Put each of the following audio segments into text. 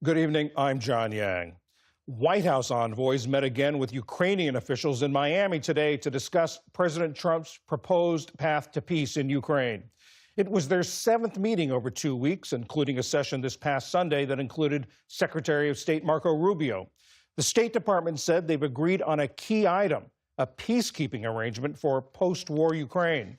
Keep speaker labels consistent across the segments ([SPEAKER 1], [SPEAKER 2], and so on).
[SPEAKER 1] Good evening. I'm John Yang. White House envoys met again with Ukrainian officials in Miami today to discuss President Trump's proposed path to peace in Ukraine. It was their seventh meeting over 2 weeks, including a session this past Sunday that included Secretary of State Marco Rubio. The State Department said they've agreed on a key item, a peacekeeping arrangement for post-war Ukraine.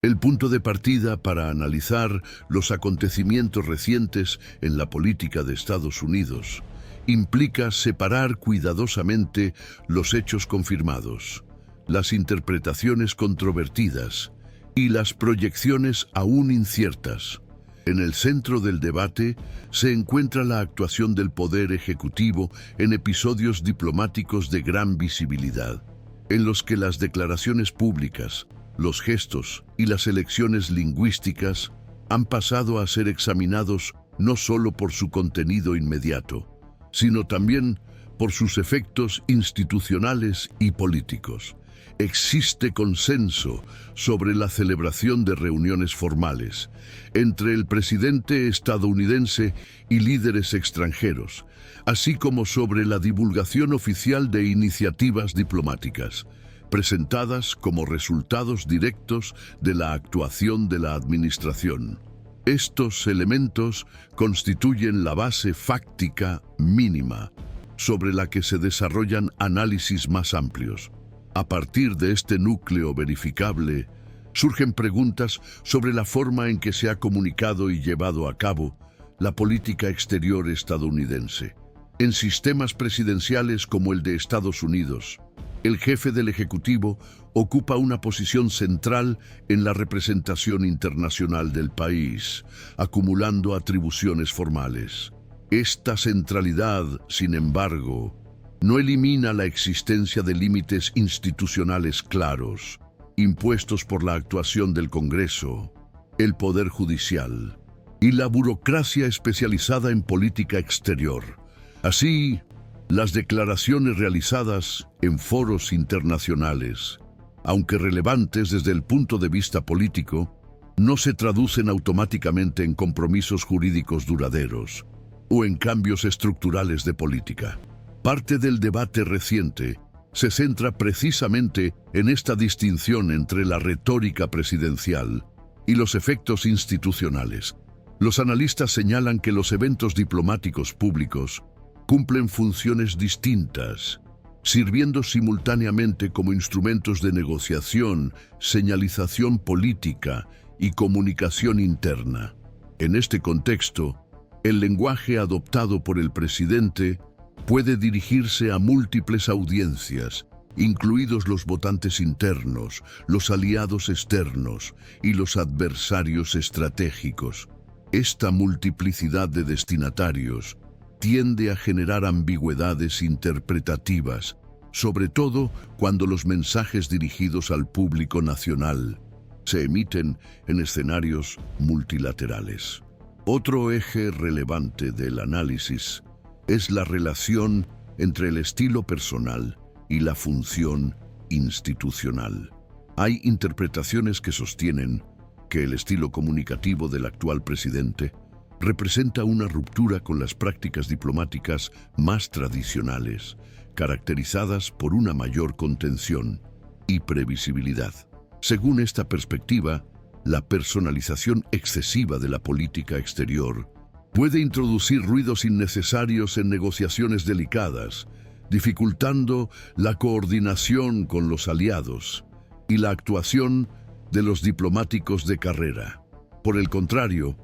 [SPEAKER 2] El punto de partida para analizar los acontecimientos recientes en la política de Estados Unidos implica separar cuidadosamente los hechos confirmados, las interpretaciones controvertidas y las proyecciones aún inciertas. En el centro del debate se encuentra la actuación del Poder Ejecutivo en episodios diplomáticos de gran visibilidad, en los que las declaraciones públicas, los gestos y las elecciones lingüísticas han pasado a ser examinados no solo por su contenido inmediato, sino también por sus efectos institucionales y políticos. Existe consenso sobre la celebración de reuniones formales entre el presidente estadounidense y líderes extranjeros, así como sobre la divulgación oficial de iniciativas diplomáticas, presentadas como resultados directos de la actuación de la administración. Estos elementos constituyen la base fáctica mínima sobre la que se desarrollan análisis más amplios. A partir de este núcleo verificable, surgen preguntas sobre la forma en que se ha comunicado y llevado a cabo la política exterior estadounidense. En sistemas presidenciales como el de Estados Unidos, el jefe del Ejecutivo ocupa una posición central en la representación internacional del país, acumulando atribuciones formales. Esta centralidad, sin embargo, no elimina la existencia de límites institucionales claros, impuestos por la actuación del Congreso, el Poder Judicial y la burocracia especializada en política exterior. Así, las declaraciones realizadas en foros internacionales, aunque relevantes desde el punto de vista político, no se traducen automáticamente en compromisos jurídicos duraderos o en cambios estructurales de política. Parte del debate reciente se centra precisamente en esta distinción entre la retórica presidencial y los efectos institucionales. Los analistas señalan que los eventos diplomáticos públicos cumplen funciones distintas, sirviendo simultáneamente como instrumentos de negociación, señalización política y comunicación interna. En este contexto, el lenguaje adoptado por el presidente puede dirigirse a múltiples audiencias, incluidos los votantes internos, los aliados externos y los adversarios estratégicos. Esta multiplicidad de destinatarios tiende a generar ambigüedades interpretativas, sobre todo cuando los mensajes dirigidos al público nacional se emiten en escenarios multilaterales. Otro eje relevante del análisis es la relación entre el estilo personal y la función institucional. Hay interpretaciones que sostienen que el estilo comunicativo del actual presidente representa una ruptura con las prácticas diplomáticas más tradicionales, caracterizadas por una mayor contención y previsibilidad. Según esta perspectiva, la personalización excesiva de la política exterior puede introducir ruidos innecesarios en negociaciones delicadas, dificultando la coordinación con los aliados y la actuación de los diplomáticos de carrera. Por el contrario,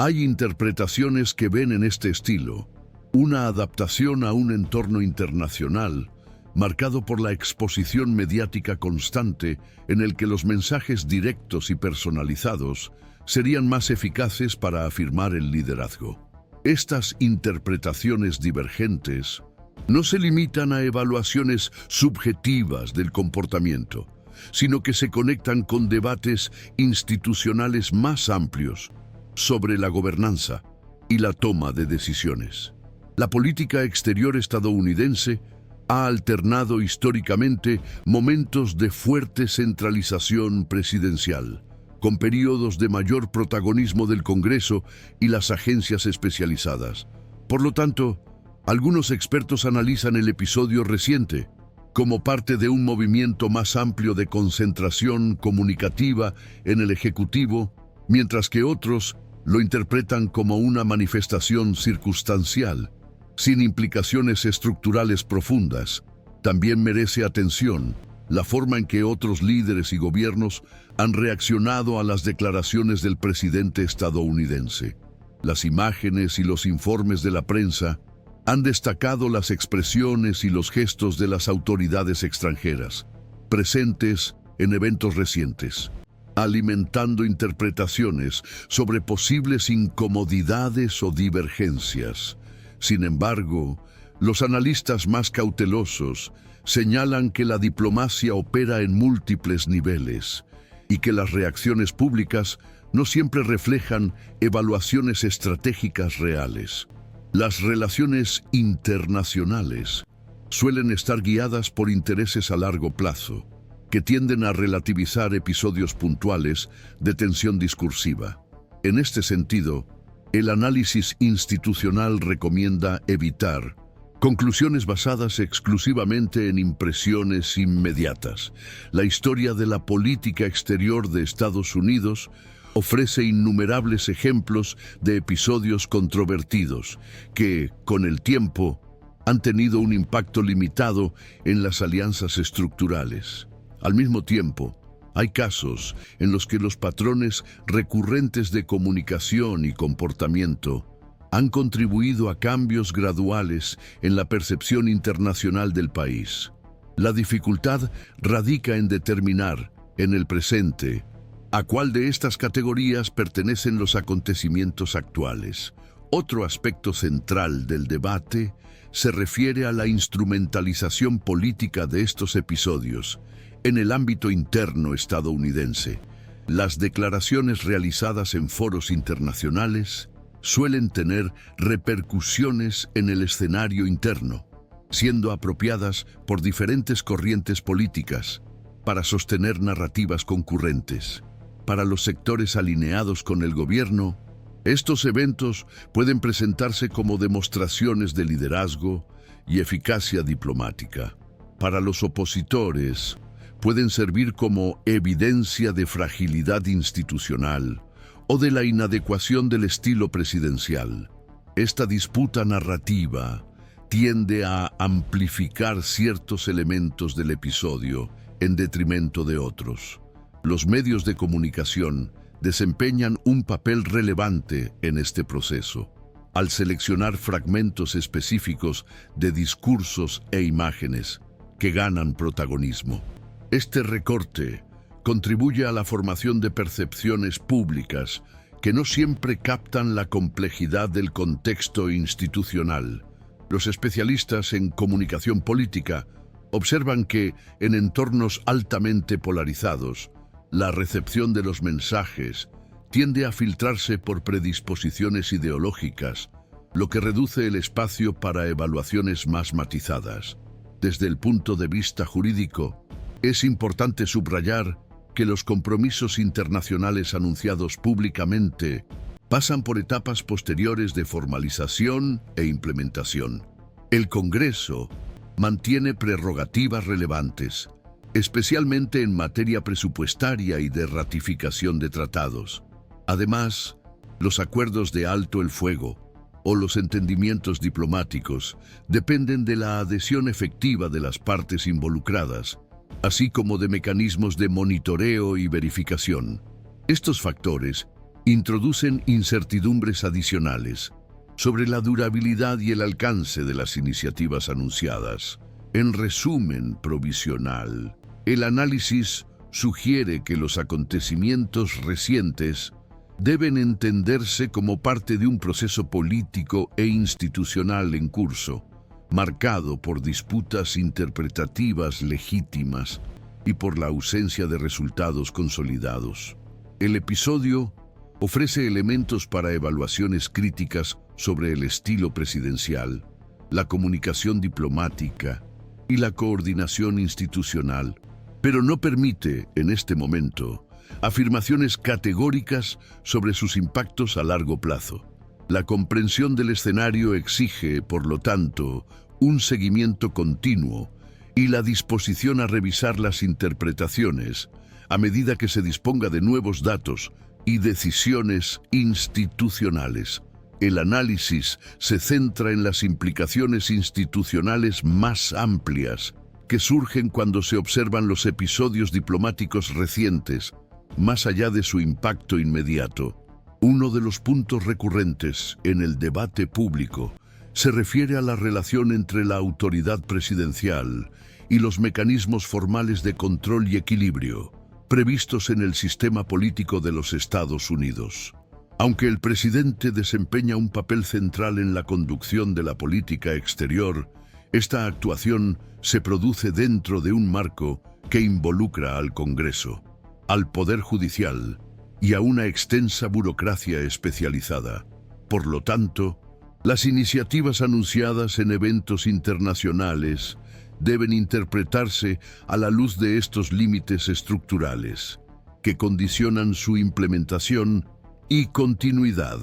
[SPEAKER 2] hay interpretaciones que ven en este estilo una adaptación a un entorno internacional marcado por la exposición mediática constante en el que los mensajes directos y personalizados serían más eficaces para afirmar el liderazgo. Estas interpretaciones divergentes no se limitan a evaluaciones subjetivas del comportamiento, sino que se conectan con debates institucionales más amplios sobre la gobernanza y la toma de decisiones. La política exterior estadounidense ha alternado históricamente momentos de fuerte centralización presidencial, con periodos de mayor protagonismo del Congreso y las agencias especializadas, Por lo tanto, algunos expertos analizan el episodio reciente como parte de un movimiento más amplio de concentración comunicativa en el Ejecutivo, mientras que otros lo interpretan como una manifestación circunstancial, sin implicaciones estructurales profundas. También merece atención la forma en que otros líderes y gobiernos han reaccionado a las declaraciones del presidente estadounidense. Las imágenes y los informes de la prensa han destacado las expresiones y los gestos de las autoridades extranjeras, presentes en eventos recientes, alimentando interpretaciones sobre posibles incomodidades o divergencias. Sin embargo, los analistas más cautelosos señalan que la diplomacia opera en múltiples niveles y que las reacciones públicas no siempre reflejan evaluaciones estratégicas reales. Las relaciones internacionales suelen estar guiadas por intereses a largo plazo, que tienden a relativizar episodios puntuales de tensión discursiva. En este sentido, el análisis institucional recomienda evitar conclusiones basadas exclusivamente en impresiones inmediatas. La historia de la política exterior de Estados Unidos ofrece innumerables ejemplos de episodios controvertidos que, con el tiempo, han tenido un impacto limitado en las alianzas estructurales. Al mismo tiempo, hay casos en los que los patrones recurrentes de comunicación y comportamiento han contribuido a cambios graduales en la percepción internacional del país. La dificultad radica en determinar, en el presente, a cuál de estas categorías pertenecen los acontecimientos actuales. Otro aspecto central del debate se refiere a la instrumentalización política de estos episodios en el ámbito interno estadounidense. Las declaraciones realizadas en foros internacionales suelen tener repercusiones en el escenario interno, siendo apropiadas por diferentes corrientes políticas para sostener narrativas concurrentes. Para los sectores alineados con el gobierno, estos eventos pueden presentarse como demostraciones de liderazgo y eficacia diplomática. Para los opositores, pueden servir como evidencia de fragilidad institucional o de la inadecuación del estilo presidencial. Esta disputa narrativa tiende a amplificar ciertos elementos del episodio en detrimento de otros. Los medios de comunicación desempeñan un papel relevante en este proceso, al seleccionar fragmentos específicos de discursos e imágenes que ganan protagonismo. Este recorte contribuye a la formación de percepciones públicas que no siempre captan la complejidad del contexto institucional. Los especialistas en comunicación política observan que, en entornos altamente polarizados, la recepción de los mensajes tiende a filtrarse por predisposiciones ideológicas, lo que reduce el espacio para evaluaciones más matizadas. Desde el punto de vista jurídico, es importante subrayar que los compromisos internacionales anunciados públicamente pasan por etapas posteriores de formalización e implementación. El Congreso mantiene prerrogativas relevantes, especialmente en materia presupuestaria y de ratificación de tratados. Además, los acuerdos de alto el fuego o los entendimientos diplomáticos dependen de la adhesión efectiva de las partes involucradas, así como de mecanismos de monitoreo y verificación. Estos factores introducen incertidumbres adicionales sobre la durabilidad y el alcance de las iniciativas anunciadas. En resumen provisional, el análisis sugiere que los acontecimientos recientes deben entenderse como parte de un proceso político e institucional en curso, marcado por disputas interpretativas legítimas y por la ausencia de resultados consolidados. El episodio ofrece elementos para evaluaciones críticas sobre el estilo presidencial, la comunicación diplomática y la coordinación institucional, pero no permite, en este momento, afirmaciones categóricas sobre sus impactos a largo plazo. La comprensión del escenario exige, por lo tanto, un seguimiento continuo y la disposición a revisar las interpretaciones a medida que se disponga de nuevos datos y decisiones institucionales. El análisis se centra en las implicaciones institucionales más amplias que surgen cuando se observan los episodios diplomáticos recientes, más allá de su impacto inmediato. Uno de los puntos recurrentes en el debate público se refiere a la relación entre la autoridad presidencial y los mecanismos formales de control y equilibrio previstos en el sistema político de los Estados Unidos. Aunque el presidente desempeña un papel central en la conducción de la política exterior, esta actuación se produce dentro de un marco que involucra al Congreso, al Poder Judicial y a una extensa burocracia especializada. Por lo tanto, las iniciativas anunciadas en eventos internacionales deben interpretarse a la luz de estos límites estructurales, que condicionan su implementación y continuidad.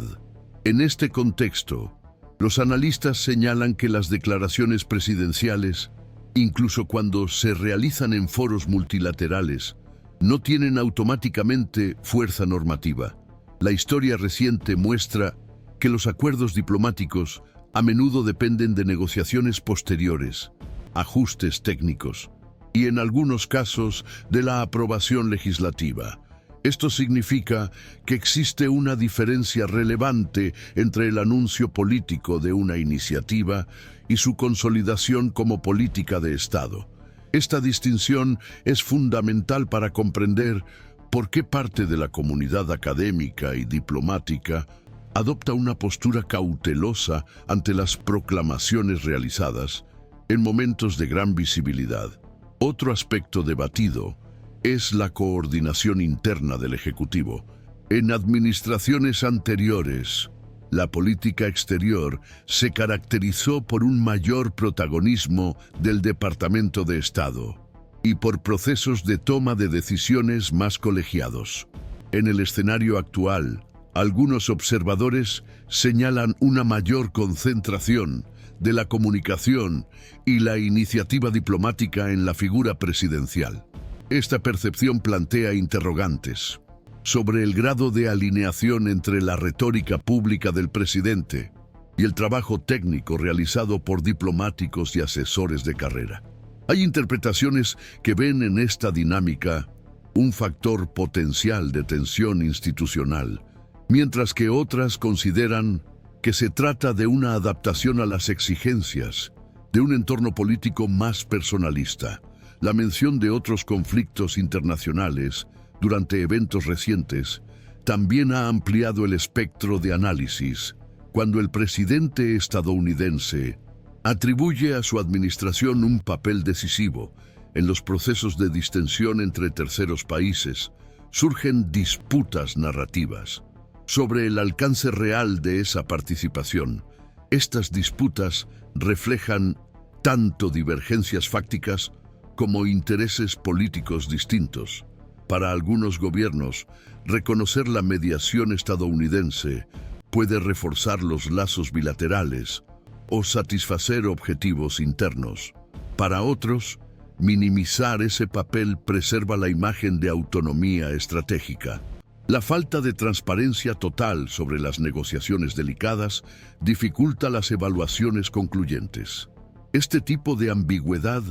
[SPEAKER 2] En este contexto, los analistas señalan que las declaraciones presidenciales, incluso cuando se realizan en foros multilaterales, no tienen automáticamente fuerza normativa. La historia reciente muestra que los acuerdos diplomáticos a menudo dependen de negociaciones posteriores, ajustes técnicos y, en algunos casos, de la aprobación legislativa. Esto significa que existe una diferencia relevante entre el anuncio político de una iniciativa y su consolidación como política de Estado. Esta distinción es fundamental para comprender por qué parte de la comunidad académica y diplomática adopta una postura cautelosa ante las proclamaciones realizadas en momentos de gran visibilidad. Otro aspecto debatido es la coordinación interna del Ejecutivo. En administraciones anteriores, la política exterior se caracterizó por un mayor protagonismo del Departamento de Estado y por procesos de toma de decisiones más colegiados. En el escenario actual, algunos observadores señalan una mayor concentración de la comunicación y la iniciativa diplomática en la figura presidencial. Esta percepción plantea interrogantes sobre el grado de alineación entre la retórica pública del presidente y el trabajo técnico realizado por diplomáticos y asesores de carrera. Hay interpretaciones que ven en esta dinámica un factor potencial de tensión institucional, mientras que otras consideran que se trata de una adaptación a las exigencias de un entorno político más personalista. La mención de otros conflictos internacionales durante eventos recientes también ha ampliado el espectro de análisis, cuando el presidente estadounidense atribuye a su administración un papel decisivo en los procesos de distensión entre terceros países. Surgen disputas narrativas sobre el alcance real de esa participación. Estas disputas reflejan tanto divergencias fácticas como intereses políticos distintos. Para algunos gobiernos, reconocer la mediación estadounidense puede reforzar los lazos bilaterales o satisfacer objetivos internos. Para otros, minimizar ese papel preserva la imagen de autonomía estratégica. La falta de transparencia total sobre las negociaciones delicadas dificulta las evaluaciones concluyentes. Este tipo de ambigüedad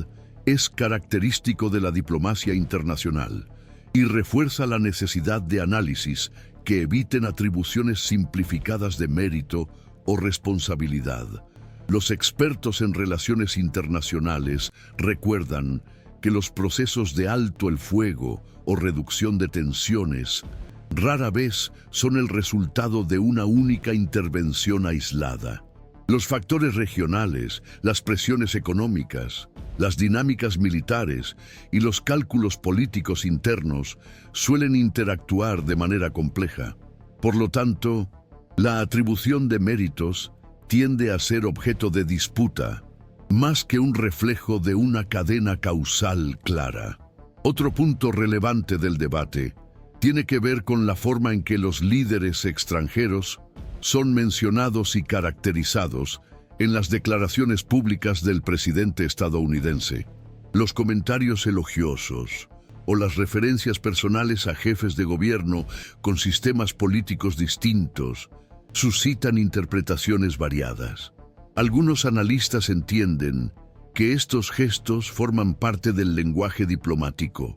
[SPEAKER 2] es característico de la diplomacia internacional y refuerza la necesidad de análisis que eviten atribuciones simplificadas de mérito o responsabilidad. Los expertos en relaciones internacionales recuerdan que los procesos de alto el fuego o reducción de tensiones rara vez son el resultado de una única intervención aislada. Los factores regionales, las presiones económicas, las dinámicas militares y los cálculos políticos internos suelen interactuar de manera compleja. Por lo tanto, la atribución de méritos tiende a ser objeto de disputa, más que un reflejo de una cadena causal clara. Otro punto relevante del debate tiene que ver con la forma en que los líderes extranjeros son mencionados y caracterizados en las declaraciones públicas del presidente estadounidense. Los comentarios elogiosos o las referencias personales a jefes de gobierno con sistemas políticos distintos suscitan interpretaciones variadas. Algunos analistas entienden que estos gestos forman parte del lenguaje diplomático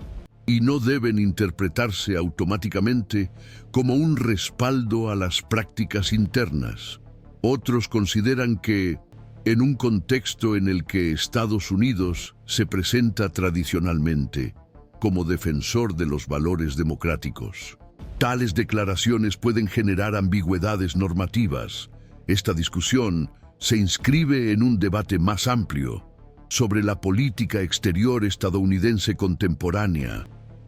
[SPEAKER 2] y no deben interpretarse automáticamente como un respaldo a las prácticas internas. Otros consideran que, en un contexto en el que Estados Unidos se presenta tradicionalmente como defensor de los valores democráticos, tales declaraciones pueden generar ambigüedades normativas. Esta discusión se inscribe en un debate más amplio sobre la política exterior estadounidense contemporánea,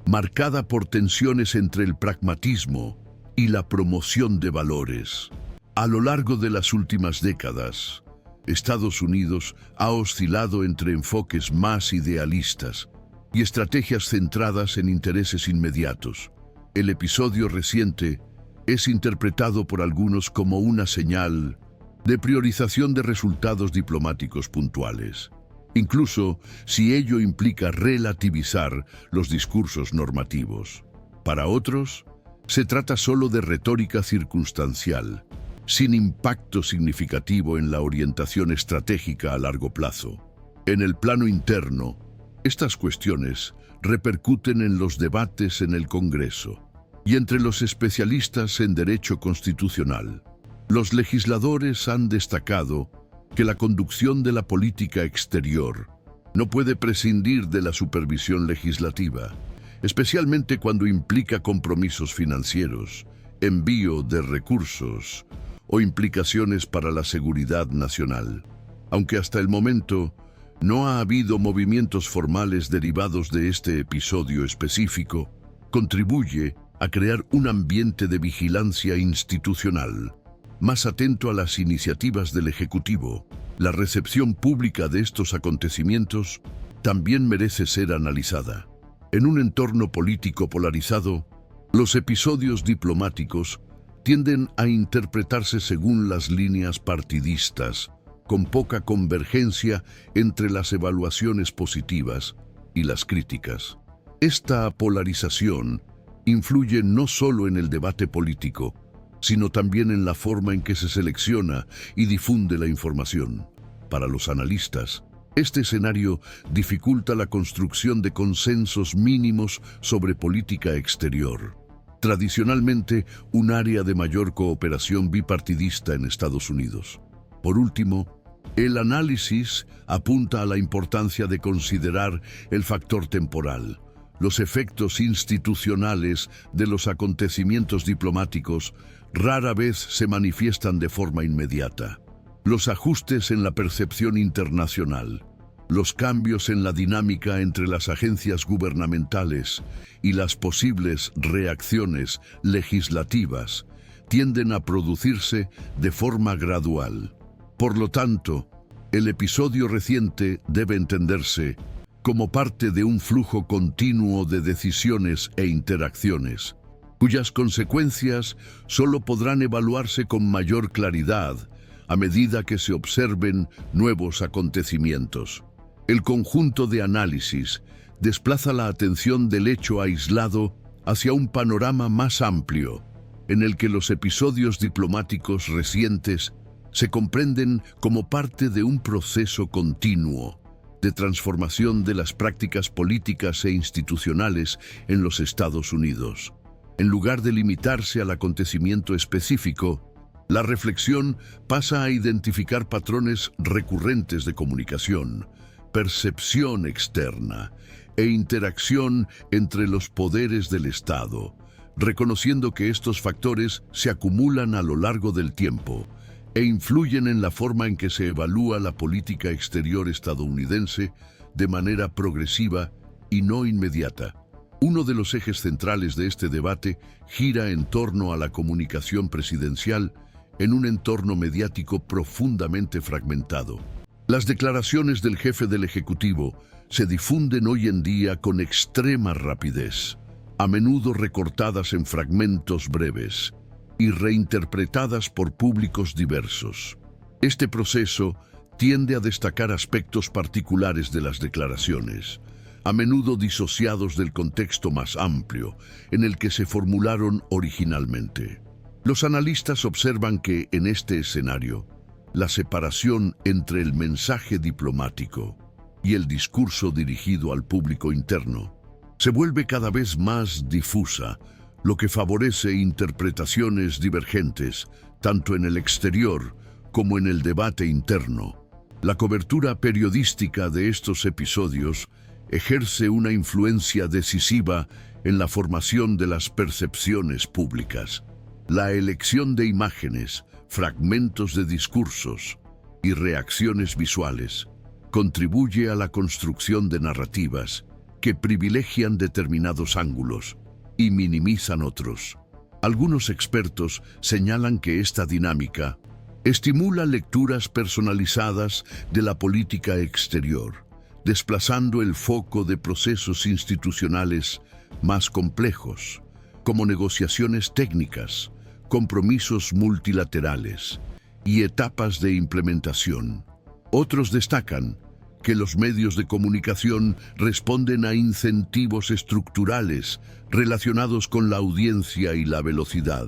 [SPEAKER 2] marcada por tensiones entre el pragmatismo y la promoción de valores. A lo largo de las últimas décadas, Estados Unidos ha oscilado entre enfoques más idealistas y estrategias centradas en intereses inmediatos. El episodio reciente es interpretado por algunos como una señal de priorización de resultados diplomáticos puntuales, incluso si ello implica relativizar los discursos normativos. Para otros, se trata solo de retórica circunstancial, sin impacto significativo en la orientación estratégica a largo plazo. En el plano interno, estas cuestiones repercuten en los debates en el Congreso y entre los especialistas en derecho constitucional. Los legisladores han destacado que la conducción de la política exterior no puede prescindir de la supervisión legislativa, especialmente cuando implica compromisos financieros, envío de recursos o implicaciones para la seguridad nacional. Aunque hasta el momento no ha habido movimientos formales derivados de este episodio específico, contribuye a crear un ambiente de vigilancia institucional más atento a las iniciativas del Ejecutivo. La recepción pública de estos acontecimientos también merece ser analizada. En un entorno político polarizado, los episodios diplomáticos tienden a interpretarse según las líneas partidistas, con poca convergencia entre las evaluaciones positivas y las críticas. Esta polarización influye no solo en el debate político, sino también en la forma en que se selecciona y difunde la información. Para los analistas, este escenario dificulta la construcción de consensos mínimos sobre política exterior, tradicionalmente un área de mayor cooperación bipartidista en Estados Unidos. Por último, el análisis apunta a la importancia de considerar el factor temporal. Los efectos institucionales de los acontecimientos diplomáticos rara vez se manifiestan de forma inmediata. Los ajustes en la percepción internacional, los cambios en la dinámica entre las agencias gubernamentales y las posibles reacciones legislativas tienden a producirse de forma gradual. Por lo tanto, el episodio reciente debe entenderse como parte de un flujo continuo de decisiones e interacciones, cuyas consecuencias solo podrán evaluarse con mayor claridad a medida que se observen nuevos acontecimientos. El conjunto de análisis desplaza la atención del hecho aislado hacia un panorama más amplio, en el que los episodios diplomáticos recientes se comprenden como parte de un proceso continuo de transformación de las prácticas políticas e institucionales en los Estados Unidos. En lugar de limitarse al acontecimiento específico, la reflexión pasa a identificar patrones recurrentes de comunicación, percepción externa e interacción entre los poderes del Estado, reconociendo que estos factores se acumulan a lo largo del tiempo e influyen en la forma en que se evalúa la política exterior estadounidense de manera progresiva y no inmediata. Uno de los ejes centrales de este debate gira en torno a la comunicación presidencial en un entorno mediático profundamente fragmentado. Las declaraciones del jefe del Ejecutivo se difunden hoy en día con extrema rapidez, a menudo recortadas en fragmentos breves, y reinterpretadas por públicos diversos. Este proceso tiende a destacar aspectos particulares de las declaraciones, a menudo disociados del contexto más amplio en el que se formularon originalmente. Los analistas observan que, en este escenario, la separación entre el mensaje diplomático y el discurso dirigido al público interno se vuelve cada vez más difusa, lo que favorece interpretaciones divergentes tanto en el exterior como en el debate interno. La cobertura periodística de estos episodios ejerce una influencia decisiva en la formación de las percepciones públicas. La elección de imágenes, fragmentos de discursos y reacciones visuales contribuye a la construcción de narrativas que privilegian determinados ángulos y minimizan otros. Algunos expertos señalan que esta dinámica estimula lecturas personalizadas de la política exterior, desplazando el foco de procesos institucionales más complejos, como negociaciones técnicas, compromisos multilaterales y etapas de implementación. Otros destacan que los medios de comunicación responden a incentivos estructurales relacionados con la audiencia y la velocidad,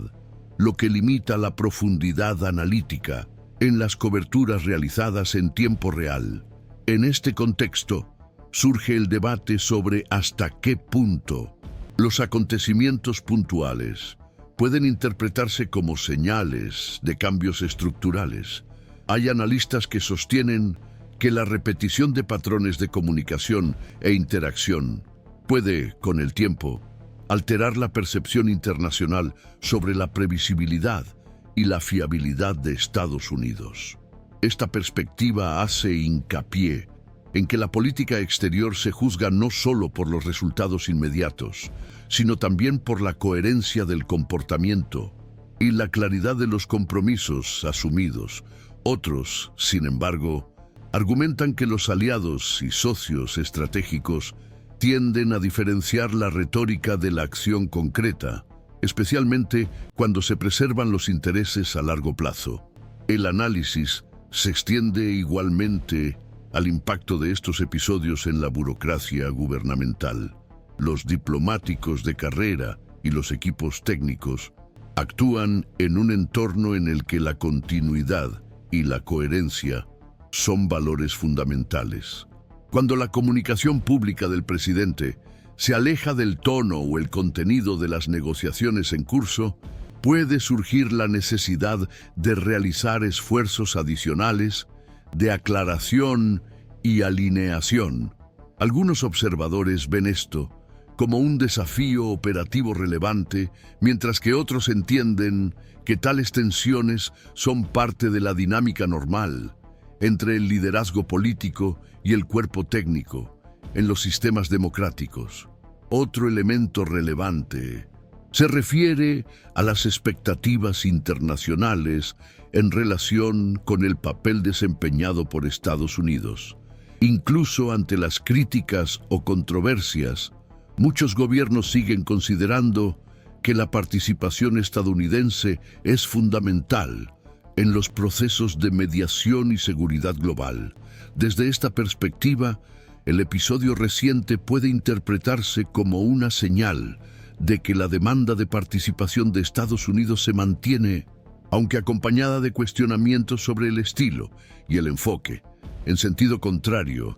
[SPEAKER 2] lo que limita la profundidad analítica en las coberturas realizadas en tiempo real. En este contexto, surge el debate sobre hasta qué punto los acontecimientos puntuales pueden interpretarse como señales de cambios estructurales. Hay analistas que sostienen que la repetición de patrones de comunicación e interacción puede, con el tiempo, alterar la percepción internacional sobre la previsibilidad y la fiabilidad de Estados Unidos. Esta perspectiva hace hincapié en que la política exterior se juzga no solo por los resultados inmediatos, sino también por la coherencia del comportamiento y la claridad de los compromisos asumidos. Otros, sin embargo, argumentan que los aliados y socios estratégicos tienden a diferenciar la retórica de la acción concreta, especialmente cuando se preservan los intereses a largo plazo. El análisis se extiende igualmente al impacto de estos episodios en la burocracia gubernamental. Los diplomáticos de carrera y los equipos técnicos actúan en un entorno en el que la continuidad y la coherencia son valores fundamentales. Cuando la comunicación pública del presidente se aleja del tono o el contenido de las negociaciones en curso, puede surgir la necesidad de realizar esfuerzos adicionales de aclaración y alineación. Algunos observadores ven esto como un desafío operativo relevante, mientras que otros entienden que tales tensiones son parte de la dinámica normal entre el liderazgo político y el cuerpo técnico en los sistemas democráticos. Otro elemento relevante se refiere a las expectativas internacionales en relación con el papel desempeñado por Estados Unidos. Incluso ante las críticas o controversias, muchos gobiernos siguen considerando que la participación estadounidense es fundamental en los procesos de mediación y seguridad global. Desde esta perspectiva, el episodio reciente puede interpretarse como una señal de que la demanda de participación de Estados Unidos se mantiene, aunque acompañada de cuestionamientos sobre el estilo y el enfoque. En sentido contrario,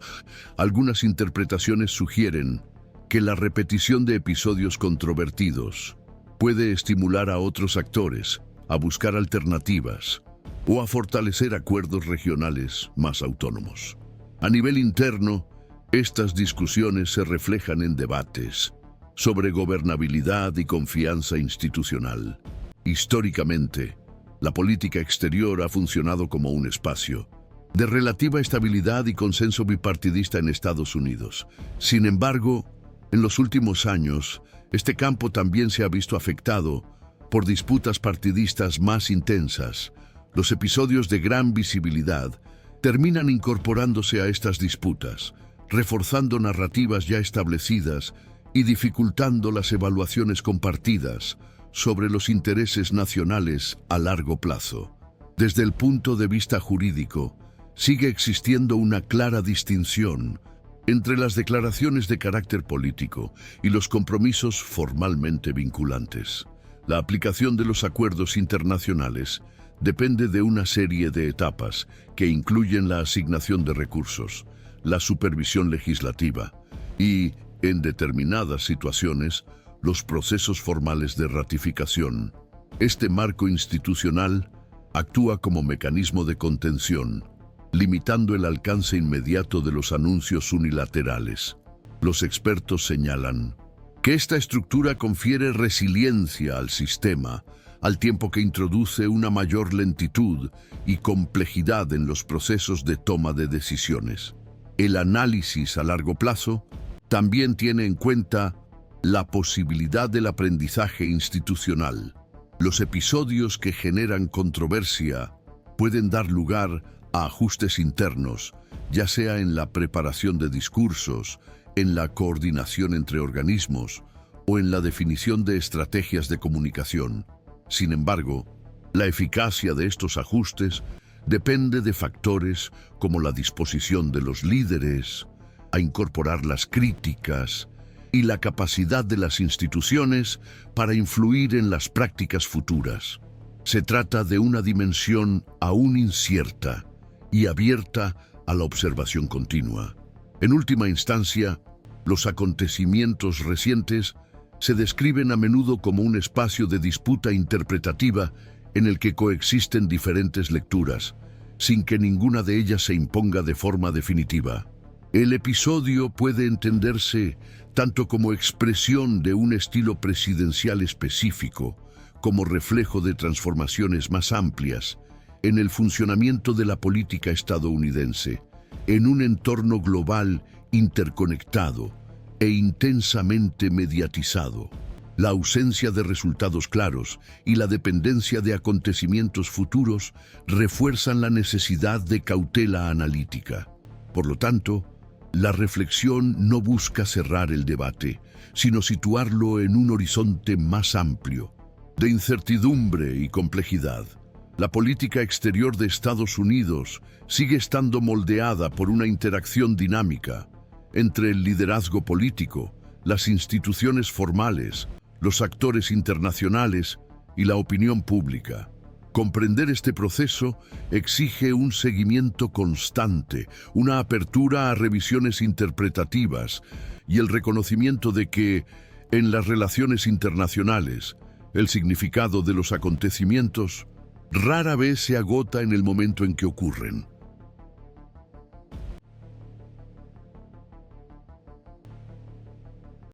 [SPEAKER 2] algunas interpretaciones sugieren que la repetición de episodios controvertidos puede estimular a otros actores a buscar alternativas o a fortalecer acuerdos regionales más autónomos. A nivel interno, estas discusiones se reflejan en debates sobre gobernabilidad y confianza institucional. Históricamente, la política exterior ha funcionado como un espacio de relativa estabilidad y consenso bipartidista en Estados Unidos. Sin embargo, en los últimos años, este campo también se ha visto afectado por disputas partidistas más intensas. Los episodios de gran visibilidad terminan incorporándose a estas disputas, reforzando narrativas ya establecidas y dificultando las evaluaciones compartidas sobre los intereses nacionales a largo plazo. Desde el punto de vista jurídico, sigue existiendo una clara distinción entre las declaraciones de carácter político y los compromisos formalmente vinculantes. La aplicación de los acuerdos internacionales depende de una serie de etapas que incluyen la asignación de recursos, la supervisión legislativa y, en determinadas situaciones, los procesos formales de ratificación. Este marco institucional actúa como mecanismo de contención, limitando el alcance inmediato de los anuncios unilaterales. Los expertos señalan que esta estructura confiere resiliencia al sistema, al tiempo que introduce una mayor lentitud y complejidad en los procesos de toma de decisiones. El análisis a largo plazo también tiene en cuenta la posibilidad del aprendizaje institucional. Los episodios que generan controversia pueden dar lugar a ajustes internos, ya sea en la preparación de discursos, en la coordinación entre organismos o en la definición de estrategias de comunicación. Sin embargo, la eficacia de estos ajustes depende de factores como la disposición de los líderes a incorporar las críticas y la capacidad de las instituciones para influir en las prácticas futuras. Se trata de una dimensión aún incierta y abierta a la observación continua. En última instancia, los acontecimientos recientes se describen a menudo como un espacio de disputa interpretativa en el que coexisten diferentes lecturas, sin que ninguna de ellas se imponga de forma definitiva. El episodio puede entenderse tanto como expresión de un estilo presidencial específico, como reflejo de transformaciones más amplias en el funcionamiento de la política estadounidense, en un entorno global interconectado e intensamente mediatizado. La ausencia de resultados claros y la dependencia de acontecimientos futuros refuerzan la necesidad de cautela analítica. Por lo tanto, la reflexión no busca cerrar el debate, sino situarlo en un horizonte más amplio, de incertidumbre y complejidad. La política exterior de Estados Unidos sigue estando moldeada por una interacción dinámica entre el liderazgo político, las instituciones formales, los actores internacionales y la opinión pública. Comprender este proceso exige un seguimiento constante, una apertura a revisiones interpretativas y el reconocimiento de que, en las relaciones internacionales, el significado de los acontecimientos rara vez se agota en el momento en que ocurren.